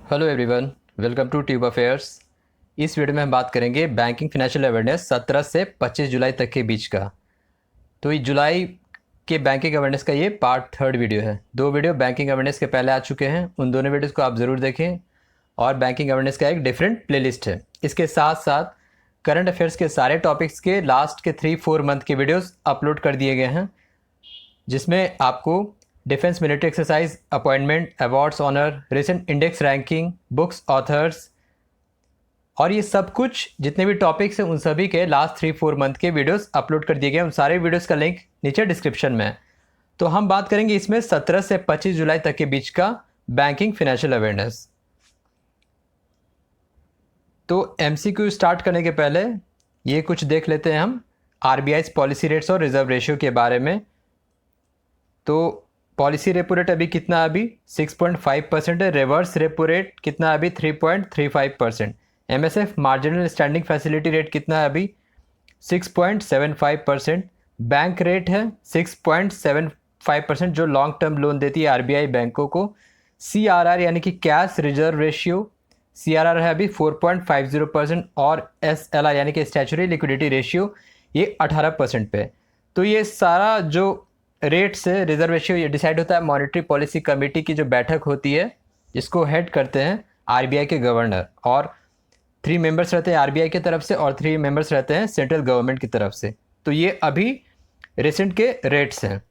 Hello everyone, welcome to tube affairs. इस video में हम बात करेंगे बैंकिंग फाइनेंशियल अवेयरनेस 17 से 25 जुलाई तक के बीच का। तो ये जुलाई के बैंकिंग अवेयरनेस का ये पार्ट थर्ड वीडियो है। दो वीडियो बैंकिंग अवेयरनेस के पहले आ चुके हैं, उन दोनों वीडियोज़ को आप ज़रूर देखें। और बैंकिंग अवेयरनेस का एक डिफरेंट प्लेलिस्ट है। इसके साथ साथ करंट अफेयर्स के सारे टॉपिक्स के लास्ट के 3-4 मंथ के वीडियोज़ अपलोड कर दिए गए हैं, जिसमें आपको defence military exercise, appointment, awards, honour, recent index ranking, books, authors और ये सब कुछ जितने भी टॉपिक्स हैं उन सभी के लास्ट 3-4 मंथ के वीडियोस अपलोड कर दिए गए। उन सारे वीडियोस का लिंक नीचे डिस्क्रिप्शन में है। तो हम बात करेंगे इसमें 17 से 25 जुलाई तक के बीच का बैंकिंग फाइनेंशियल अवेयरनेस। तो एमसीक्यू स्टार्ट करने के पहले ये कुछ देख लेते हैं हम आरबीआई पॉलिसी रेट्स और रिजर्व रेशियो के बारे में। तो पॉलिसी रेपो रेट अभी कितना है? अभी 6.5% है। रिवर्स रेपो रेट कितना है? अभी 3.35%। MSF marginal standing facility rate कितना है? अभी 6.75%। बैंक रेट है 6.75% जो लॉन्ग टर्म लोन देती है आरबीआई बैंकों को। सीआरआर यानी कि कैश रिजर्व रेशियो, सीआरआर है अभी 4.50% और एसएलआर यानी कि स्टैचुटरी लिक्विडिटी रेशियो ये 18% पे। तो ये सारा जो रेट से रिजर्व रेशियो ये डिसाइड होता है मॉनेटरी पॉलिसी कमेटी की जो बैठक होती है, जिसको हेड करते हैं आरबीआई के गवर्नर। और 3 मेंबर्स रहते हैं आरबीआई की तरफ से और 3 मेंबर्स रहते हैं सेंट्रल गवर्नमेंट की तरफ से। तो ये अभी रिसेंट के रेट्स हैं।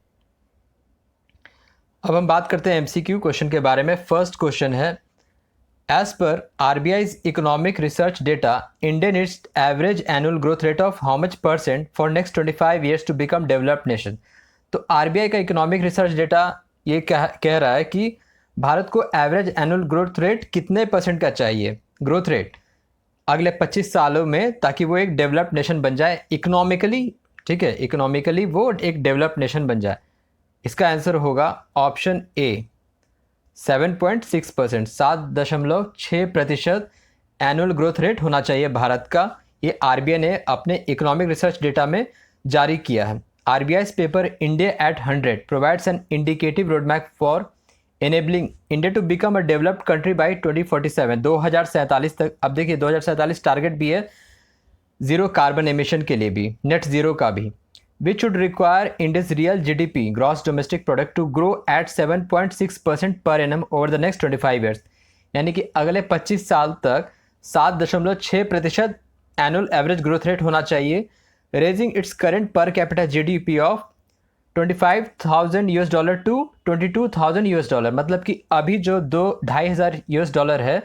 अब हम बात करते हैं एमसीक्यू क्वेश्चन के बारे में। फर्स्ट क्वेश्चन है, as per RBI's economic research data, India needs average annual growth rate of how much % for next 25 years to become developed nation. तो आरबीआई का इकोनॉमिक रिसर्च डेटा ये कह रहा है कि भारत को एवरेज एनुअल ग्रोथ रेट कितने % का चाहिए, ग्रोथ रेट अगले 25 सालों में, ताकि वो एक डेवलप्ड नेशन बन जाए इकोनॉमिकली। ठीक है, इकोनॉमिकली वो एक डेवलप्ड नेशन बन जाए। इसका आंसर होगा option A 7.6%, 7.6% annual growth rate होना चाहिए भारत का। ये आरबीआई ने अपने इकोनॉमिक रिसर्च डेटा में जारी किया है। RBI's paper India at 100 provides an indicative roadmap for enabling India to become a developed country by 2047, 2047 तक। अब देखिए 2047 टारगेट भी है जीरो कार्बन एमिशन के लिए भी, नेट जीरो का भी। Which would require India's real GDP, gross domestic product, to grow at 7.6% per annum over the next 25 years. यानी कि अगले 25 साल तक 7.6% एनुअल एवरेज ग्रोथ रेट होना चाहिए, raising its current per capita GDP of $25,000 to $22,000। मतलब कि अभी जो 2-2,500 US$ है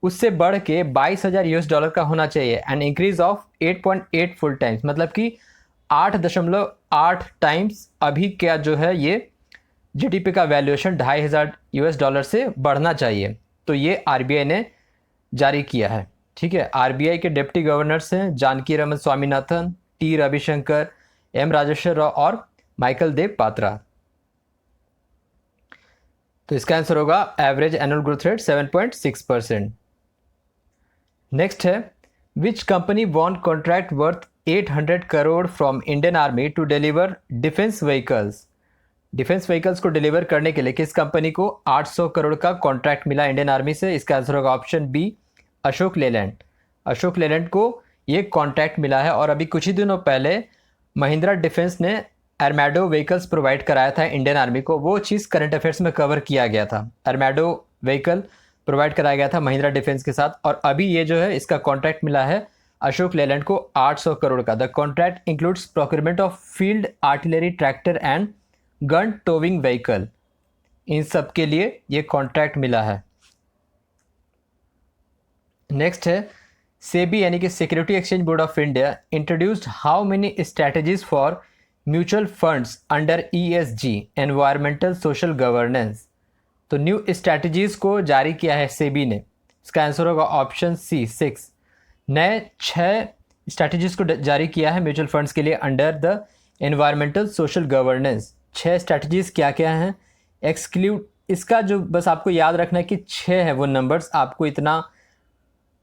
उससे बढ़ के $22,000 का होना चाहिए। And increase of 8.8 full times, मतलब कि 8.8 टाइम्स अभी क्या जो है ये जीडीपी का वैल्यूएशन $2,500 से बढ़ना चाहिए। तो ये आरबीआई ने जारी किया है। ठीक है, आरबीआई के डिप्टी गवर्नर्स हैं जानकी रमन स्वामीनाथन, टी रविशंकर, एम राजेश्वर राव और माइकल देव पात्रा। तो इसका आंसर होगा average annual growth rate 7.6%। Next है, which company won contract worth 800 crore from Indian army to deliver defence vehicles. Defence vehicles को डिलीवर करने के लिए किस कंपनी को 800 करोड़ का कॉन्ट्रैक्ट मिला इंडियन आर्मी से? इसका आंसर होगा ऑप्शन बी अशोक लेलैंड। अशोक लेलैंड को ये कॉन्ट्रैक्ट मिला है। और अभी कुछ ही दिनों पहले महिंद्रा डिफेंस ने आर्मैडो व्हीकल्स प्रोवाइड कराया था इंडियन आर्मी को। वो चीज़ करंट अफेयर्स में कवर किया गया था। आर्मैडो व्हीकल प्रोवाइड कराया गया था महिंद्रा डिफेंस के साथ। और अभी ये जो है इसका कॉन्ट्रैक्ट मिला है अशोक लेलैंड को 800 करोड़ का। The contract includes procurement of field artillery tractor and gun towing vehicle. इन सब के लिए ये कॉन्ट्रैक्ट मिला है। नेक्स्ट है, सेबी यानी कि security exchange board of India introduced how many strategies for mutual funds under ESG, environmental social governance. तो न्यू स्ट्रैटेजीज को जारी किया है सेबी ने। इसका आंसर होगा ऑप्शन सी 6। नए 6 स्ट्रैटेजीज को जारी किया है म्यूचुअल फंड्स के लिए under the environmental social governance. 6 strategies क्या क्या हैं? एक्सक्लूड, इसका जो बस आपको याद रखना है कि 6 है वो नंबर्स, आपको इतना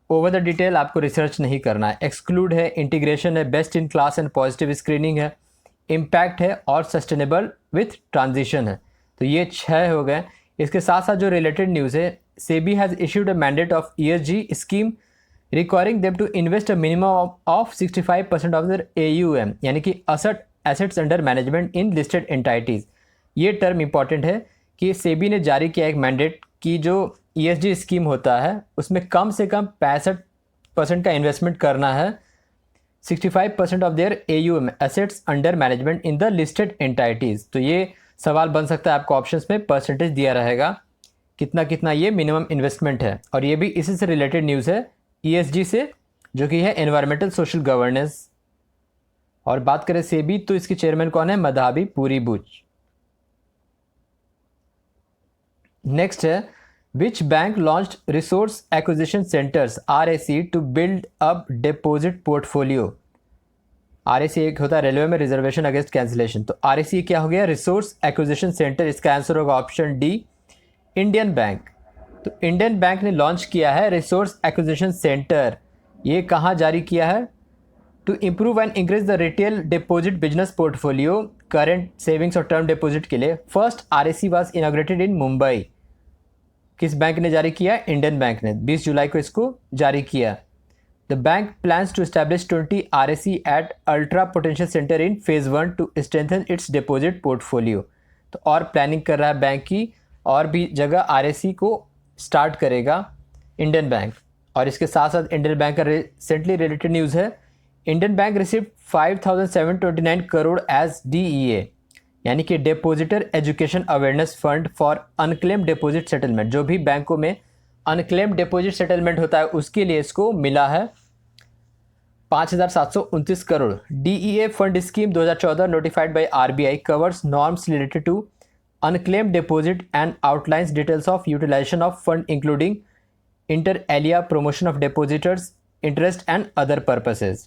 ओवर द डिटेल आपको रिसर्च नहीं करना है। एक्सक्लूड है, इंटीग्रेशन है, best in class and positive screening है, इम्पैक्ट है और सस्टेनेबल विथ ट्रांजिशन है। तो ये 6 हो गए। इसके साथ साथ जो रिलेटेड न्यूज़ है, SEBI has issued a mandate of ESG scheme requiring them to invest a minimum of 65% of their AUM, यानी कि assets under management in listed entities। ये टर्म इंपॉर्टेंट है कि सेबी ने जारी किया एक मैंडेट कि जो ESG स्कीम होता है उसमें कम से कम 65% का इन्वेस्टमेंट करना है 65% of their AUM assets under management in the listed एंटाइटीज़। तो ये सवाल बन सकता है, आपको ऑप्शंस में परसेंटेज दिया रहेगा कितना कितना ये मिनिमम इन्वेस्टमेंट है। और ये भी इसी से रिलेटेड न्यूज़ है ESG से, जो कि है एनवायरमेंटल सोशल गवर्नेंस। और बात करें सेबी तो इसके चेयरमैन कौन है? मधाबी पूरी बुच। नेक्स्ट है which bank launched resource acquisition centres RAC to build up deposit portfolio. RAC एक होता है रेलवे में रिजर्वेशन अगेंस्ट कैंसिलेशन, तो RAC क्या हो गया? Resource acquisition centre. इसका आंसर होगा ऑप्शन डी इंडियन बैंक। तो इंडियन बैंक ने लॉन्च किया है रिसोर्स एक्विजिशन सेंटर। ये कहाँ जारी किया है? To improve and increase the retail deposit business portfolio current savings और टर्म डिपॉजिट के लिए। First RAC was inaugurated in Mumbai. किस बैंक ने जारी किया? इंडियन बैंक ने 20 जुलाई को इसको जारी किया। The bank plans to establish 20 RAC at ultra potential centre in phase 1 to strengthen its deposit portfolio. तो और प्लानिंग कर रहा है बैंक की, और भी जगह RAC को स्टार्ट करेगा इंडियन बैंक। और इसके साथ साथ इंडियन बैंक का रिसेंटली रिलेटेड न्यूज़ है, Indian bank receive 5,729 crore as DEA, यानी कि depositor education awareness fund for unclaim deposit settlement. जो भी बैंकों में अनक्लेम डिपॉजिट सेटलमेंट होता है उसके लिए इसको मिला है 5,729 crore. DEA fund scheme 2014 notified by RBI covers norms related to unclaimed deposit and outlines details of utilization of fund including inter alia promotion of depositors interest and other purposes।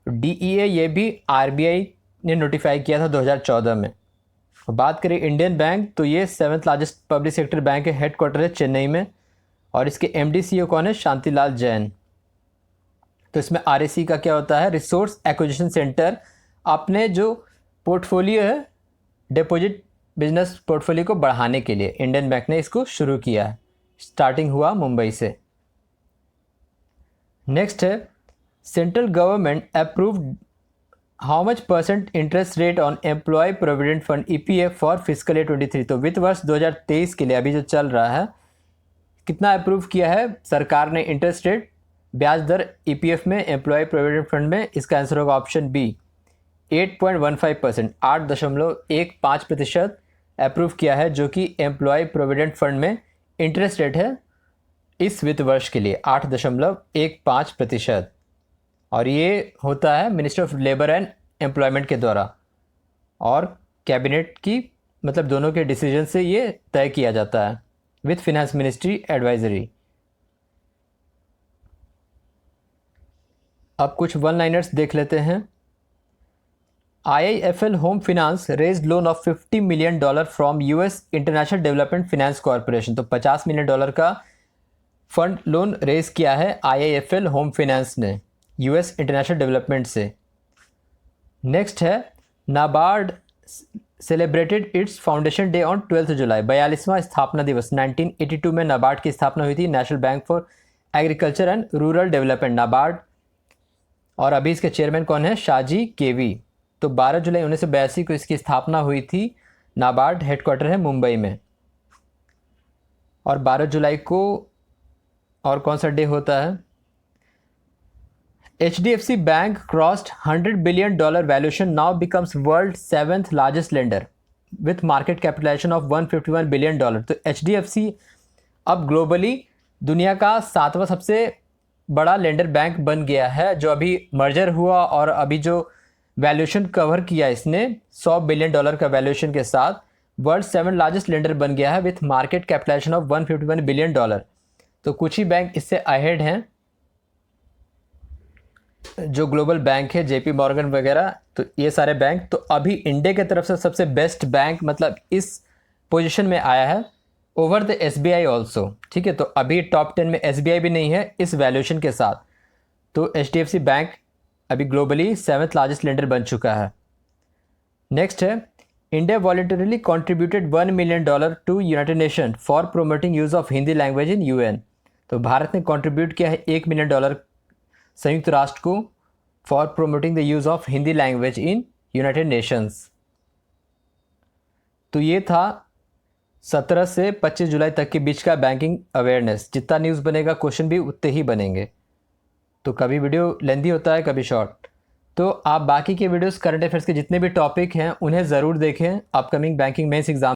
DEA ये भी RBI ने notify किया था 2014 में। बात करें Indian bank तो ये 7th largest public sector bank है, हेडक्वार्टर है चेन्नई में, और इसके MD CEO कौन है? शांतिलाल जैन। तो इसमें RAC का क्या होता है? Resource acquisition centre. अपने जो पोर्टफोलियो है डिपॉजिट बिजनेस पोर्टफोलियो को बढ़ाने के लिए इंडियन बैंक ने इसको शुरू किया है। स्टार्टिंग हुआ मुंबई से। नेक्स्ट है central government approved how much percent interest rate on employ provident fund EPF for physical year 23। तो वित्त वर्ष 2023 के लिए अभी जो चल रहा है कितना अप्रूव किया है सरकार ने इंटरेस्ट रेट ब्याज दर EPF में, एम्प्लॉय प्रोविडेंट फंड में? इसका आंसर होगा ऑप्शन बी 8.15%, 8.15% अप्रूव किया है, जो कि एम्प्लॉय प्रोविडेंट फंड में इंटरेस्ट रेट है इस वित्त वर्ष के लिए 8.15%। और ये होता है minister of labour and employment के द्वारा, और कैबिनेट की मतलब दोनों के डिसीजन से ये तय किया जाता है विथ फिनेंस मिनिस्ट्री एडवाइजरी। अब कुछ वन लाइनर्स देख लेते हैं। IIFL home finance raised loan of $50 million from US international development finance corporation. तो $50 मिलियन का फंड लोन रेज किया है IIFL होम फिनांस ने US इंटरनेशनल डेवलपमेंट से। नेक्स्ट है NABARD celebrated it's foundation day on 12 जुलाई। 42वां स्थापना दिवस। 1982 में नाबार्ड की स्थापना हुई थी, national bank for agriculture and rural development, NABARD. और अभी इसके चेयरमैन कौन है? शाजी केवी। तो 12 जुलाई 1982 को इसकी स्थापना हुई थी। नाबार्ड हेडक्वार्टर है मुंबई में। और 12 जुलाई को और कौन सा डे होता है? HDFC bank crossed $100 billion valuation, now becomes world 7th largest lender with market capitalization of $151 billion. तो HDFC अब ग्लोबली दुनिया का 7वां सबसे बड़ा लेंडर बैंक बन गया है, जो अभी मर्जर हुआ और अभी जो वैल्यूएशन कवर किया इसने $100 बिलियन का वैल्यूएशन के साथ वर्ल्ड 7th लार्जेस्ट लेंडर बन गया है with market capitalization of $151 billion. तो कुछ ही बैंक इससे अहेड हैं जो ग्लोबल बैंक है, JP मॉर्गन वगैरह। तो ये सारे बैंक, तो अभी इंडिया की तरफ से सबसे बेस्ट बैंक मतलब इस पोजीशन में आया है ओवर द SBI ऑल्सो। ठीक है, तो अभी टॉप 10 में SBI भी नहीं है इस वैल्यूएशन के साथ। तो HDFC बैंक अभी ग्लोबली 7th लार्जेस्ट लेंडर बन चुका है। नेक्स्ट है India voluntarily contributed $1 million to United Nation for promoting use of Hindi language in UN. तो भारत ने कंट्रीब्यूट किया है $1 million संयुक्त राष्ट्र को for promoting the use of Hindi language in United Nations. तो ये था 17 से 25 जुलाई तक के बीच का बैंकिंग अवेयरनेस। जितना न्यूज़ बनेगा क्वेश्चन भी उतने ही बनेंगे, तो कभी वीडियो लेंदी होता है कभी शॉर्ट। तो आप बाकी के वीडियोस करंट अफेयर्स के जितने भी टॉपिक हैं उन्हें ज़रूर देखें अपकमिंग बैंकिंग मेंस एग्जाम